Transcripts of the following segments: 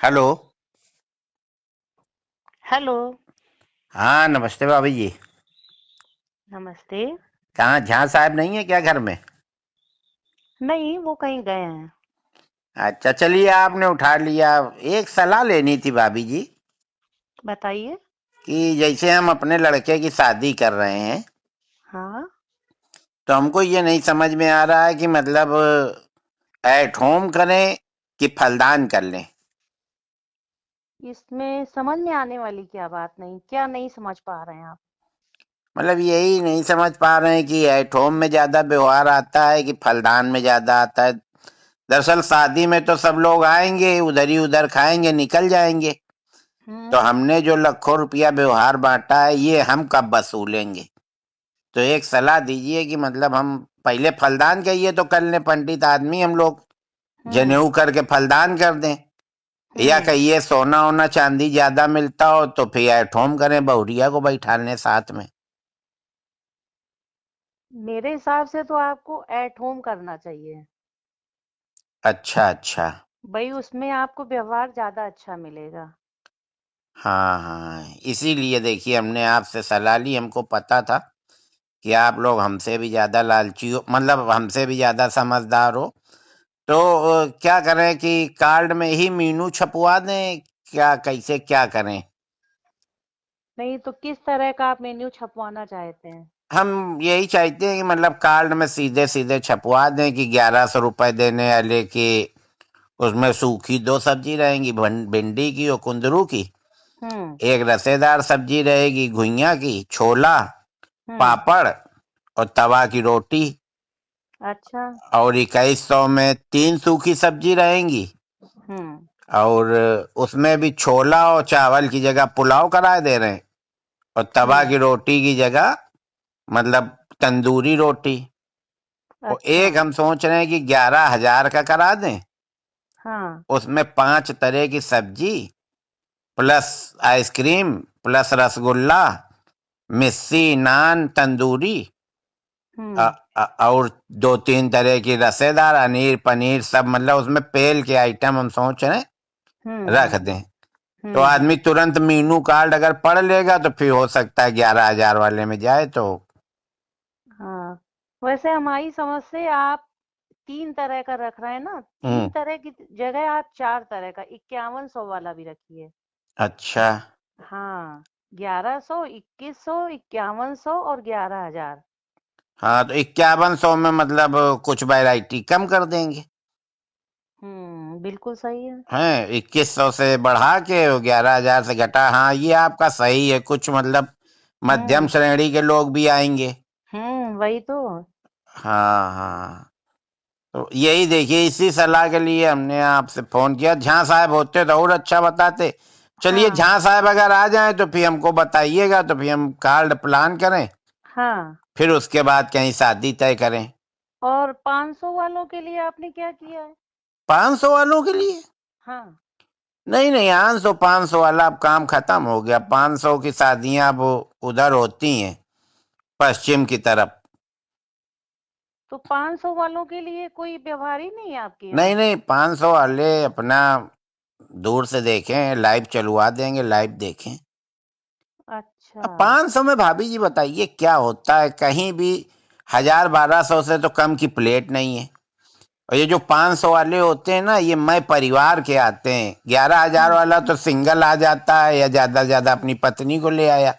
Hello. Hello. हाँ, नमस्ते भाभी जी। नमस्ते। कहाँ झां साहब नहीं है क्या घर में? नहीं, वो कहीं गए हैं। अच्छा, चलिए आपने उठा लिया। एक सलाह लेनी थी भाभी जी बताइए। कि जैसे हम अपने लड़के की शादी कर रहे हैं, हाँ। तो हमको ये नहीं समझ में आ रहा है कि मतलब एट होम करें कि फलदान कर लें। इसमें समझ में आने वाली क्या बात नहीं, क्या नहीं समझ पा रहे हैं आप? मतलब यही नहीं समझ पा रहे हैं कि एट होम में ज्यादा व्यवहार आता है कि फलदान में ज्यादा आता है। दरअसल शादी में तो सब लोग आएंगे, उधर ही उधर खाएंगे, निकल जाएंगे। तो हम्म। हमने जो लाखों रुपया व्यवहार बांटा है, ये हम कब वसूलेंगे? तो एक सलाह दीजिए कि मतलब हम पहले फलदान कहिए तो कर लें, पंडित आदमी हम लोग, हम्म। जनेऊ करके फलदान कर दें। या हम्म। कहिए सोना ओना चांदी ज्यादा मिलता हो तो फिर एट होम करें, बहुरिया को बैठा लें साथ में। मेरे हिसाब से तो आपको एट होम करना चाहिए। अच्छा अच्छा। भाई, उसमें आपको व्यवहार ज्यादा अच्छा मिलेगा। हाँ हाँ, इसीलिए देखिए हमने आपसे सलाह ली। हमको पता था कि आप लोग हमसे भी ज्यादा लालची हो, मतलब हमसे भी ज्यादा समझदार हो। तो क्या करें कि कार्ड में ही मीनू छपवा दें, क्या कैसे क्या करें? नहीं तो किस तरह का आप मेन्यू छपवाना चाहते हैं? हम यही चाहते हैं कि मतलब कार्ड में सीधे सीधे छपवा दें कि 1100 रुपए देने वाले की, उसमें सूखी दो सब्जी रहेंगी, भिंडी की और कुंदरू की। हम्म। एक रसेदार सब्जी रहेगी घुइयां की, छोला, हम्म। पापड़ और तवा की रोटी। अच्छा। और 2100 में 3 सूखी सब्जी रहेंगी। हम्म। और उसमें भी छोला और चावल की जगह पुलाव करा दे रहे हैं। और तवा हम्म। की रोटी की जगह मतलब तंदूरी रोटी। और अच्छा। एक हम सोच रहे हैं कि 11,000 का करा दें। हाँ। उसमें 5 तरह की सब्जी प्लस आइसक्रीम प्लस रसगुल्ला, मिस्सी, नान, तंदूरी, हम्म। और 2-3 तरह की रसेदार, अनीर, पनीर, सब मतलब उसमें पेल के आइटम हम सोच रहे हैं रख हम्म। दें। तो हम्म। आदमी तुरंत मीनू कार्ड अगर पढ़ लेगा तो फिर हो सकता है 11,000 वाले में जाए तो। हाँ, वैसे हमारी समझ से आप 3 तरह का रख रहे हैं ना, हम्म। 3 तरह की जगह आप 4 तरह का 5100 वाला भी रखिए। अच्छा। हाँ, 1100, 2100, 5100 और 11,000। हाँ, तो 5100 में मतलब कुछ वैरायटी कम कर देंगे। बिल्कुल सही है। हैं, 2100 से बढ़ा के 11,000 से घटा। हाँ, ये आपका सही है। कुछ मतलब मध्यम हम्म। श्रेणी के लोग भी आएंगे। वही तो। हाँ हाँ। तो यही देखिए, इसी सलाह के लिए हमने आपसे फोन किया। झां साहब होते तो और अच्छा बताते। चलिए, हाँ। झां साहब अगर आ जाए तो फिर हमको बताइएगा, तो फिर हम कार्ड प्लान करें, हाँ। फिर उसके बाद कहीं शादी तय करें। और 500 वालों के लिए आपने क्या किया है? 500 वालों के लिए? हाँ। नहीं नहीं, 500 वाला अब काम खत्म हो गया। 500 की शादियां अब उधर होती हैं, पश्चिम की तरफ। तो 500 वालों के लिए कोई व्यवहार ही नहीं है आपके नहीं यहाँ? नहीं, 500 वाले अपना दूर से देखें, लाइव चलवा देंगे, लाइव देखें। अच्छा। अब 500 में भाभी जी बताइए क्या होता है कहीं भी? 1000-1200 से तो कम की प्लेट नहीं है। और ये जो 500 वाले होते हैं ना, ये मैं परिवार के आते हैं। 11,000 हम्म। वाला तो सिंगल आ जाता है या ज्यादा से ज्यादा अपनी पत्नी को ले आया।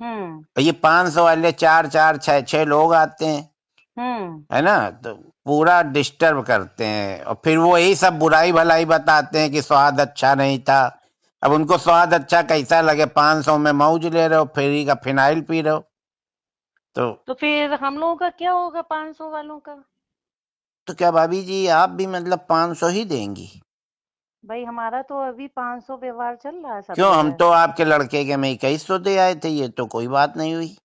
हम्म। और ये 500 वाले 4-4 6-6 लोग आते हैं, हम्म। है ना? तो पूरा डिस्टर्ब करते हैं और फिर वो यही सब बुराई भलाई बताते हैं कि स्वाद अच्छा नहीं था। अब उनको स्वाद अच्छा कैसा लगे? 500 में मौज ले रहे हो, फ्री का फिनाइल पी रहे हो। तो तो फिर हम लोगों का क्या होगा 500 वालों का? तो क्या भाभी जी आप भी मतलब 500 ही देंगी? भाई, हमारा तो अभी 500 व्यवहार चल रहा है सब क्यों, हम जगह। तो आपके लड़के के में 2100 दे आए थे, ये तो कोई बात नहीं हुई।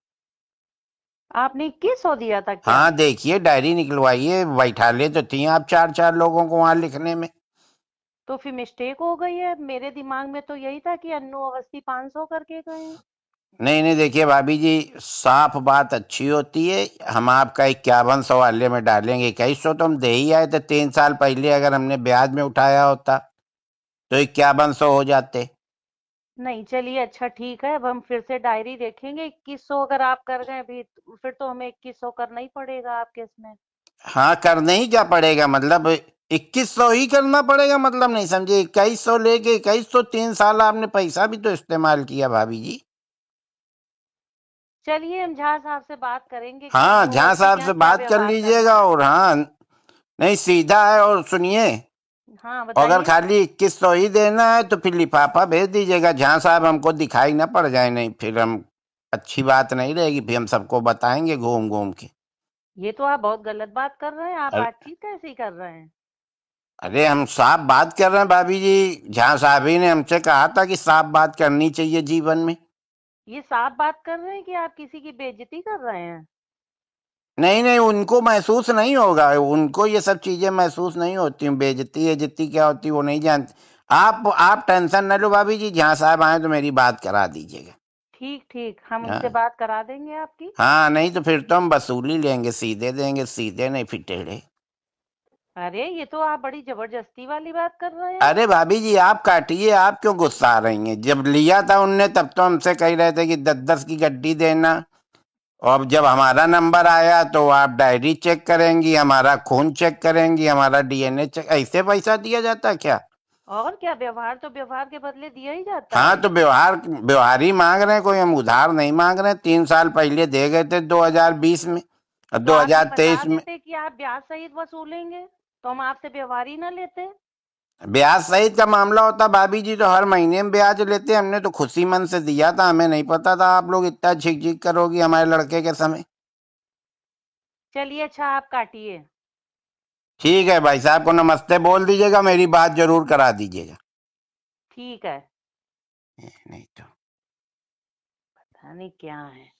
आपने 2100 दिया था क्या? हाँ, देखिए डायरी निकलवाइए, बैठा ले तो थी आप 4-4 लोगों को वहां लिखने में। तो फिर मिस्टेक हो गई है। मेरे दिमाग में तो यही था कि अन्नू अवस्थी 500 करके गए हैं। नहीं नहीं, देखिए भाभी जी, साफ बात अच्छी होती है। हम आपका 5100 वाले में डालेंगे। 2100 तो हम दे ही आए थे 3 साल पहले, अगर हमने ब्याज में उठाया होता। तो 5100 हो जाते। नहीं, चलिए अच्छा ठीक है, अब हम फिर से डायरी देखेंगे। 2100 अगर आप कर गए अभी, फिर तो हमें 2100 करना ही पड़ेगा आपके इसमें। हाँ, करने ही क्या पड़ेगा, मतलब 2100 ही करना पड़ेगा, मतलब नहीं समझे। 2100 लेके 2100, 3 साल आपने पैसा भी तो इस्तेमाल किया भाभी जी। चलिए हम झा साहब से बात करेंगे कि हाँ, वो झा उनके साहब यहाँ से क्या बात कर व्यवहार लीजिएगा। करना है। और हाँ, नहीं सीधा है। और सुनिए, हाँ अगर बताइए। खाली 2100 ही देना है तो फिर लिफाफा भेज दीजिएगा। झा साहब हमको दिखाई ना पड़ जाए, नहीं फिर हम अच्छी बात नहीं रहेगी, फिर हम सबको बताएंगे घूम घूम के। ये तो आप बहुत गलत बात कर रहे हैं, आप अरे बातचीत कैसी कर रहे हैं। अरे, हम साफ बात कर रहे हैं भाभी जी। झा साहब ही ने हमसे कहा था कि साफ बात करनी चाहिए जीवन में। ये साफ बात कर रहे हैं कि आप किसी की बेइज्जती कर रहे हैं। नहीं नहीं, उनको महसूस नहीं होगा, उनको ये सब चीजें महसूस नहीं होती। बेइज्जती बेइज्जती क्या होती वो नहीं जानते। आप टेंशन न लो भाभी जी, जहाँ साहब आए तो मेरी बात करा दीजिएगा। ठीक ठीक, हम उनसे हाँ बात करा देंगे आपकी। हाँ, नहीं तो फिर तो हम वसूली लेंगे, सीधे देंगे, सीधे नहीं फिर टेढ़े। अरे ये तो आप बड़ी जबरदस्ती वाली बात कर रहे हैं। अरे भाभी जी, आप काटिए, आप क्यों गुस्सा आ रही हैं। जब लिया था उनने तब तो हमसे कह रहे थे कि 10-10 की गड्डी देना। और अब जब हमारा नंबर आया तो आप डायरी चेक करेंगी, हमारा खून चेक करेंगी, हमारा डीएनए चेक। ऐसे पैसा दिया जाता है क्या। और क्या, व्यवहार तो व्यवहार के बदले दिया ही जाता हाँ, है। तो व्यवहार व्यवहार ही मांग रहे हैं, कोई हम उधार नहीं मांग रहे हैं। 3 साल पहले दे गए थे 2020 में और तो आप ये 2023 बता में। देते कि आप ब्याज सहित वसूलेंगे, तो हम आपसे व्यवहार ही ना लेते। ब्याज सहित का मामला होता भाभी जी तो हर महीने में ब्याज लेते। हमने तो खुशी मन से दिया था, हमें नहीं पता था आप लोग इतना झिक झिक करोगी हमारे लड़के के समय। चलिए अच्छा, आप काटिए। ठीक है, भाई साहब को नमस्ते बोल दीजिएगा, मेरी बात जरूर करा दीजिएगा। ठीक है। नहीं तो पता नहीं क्या है।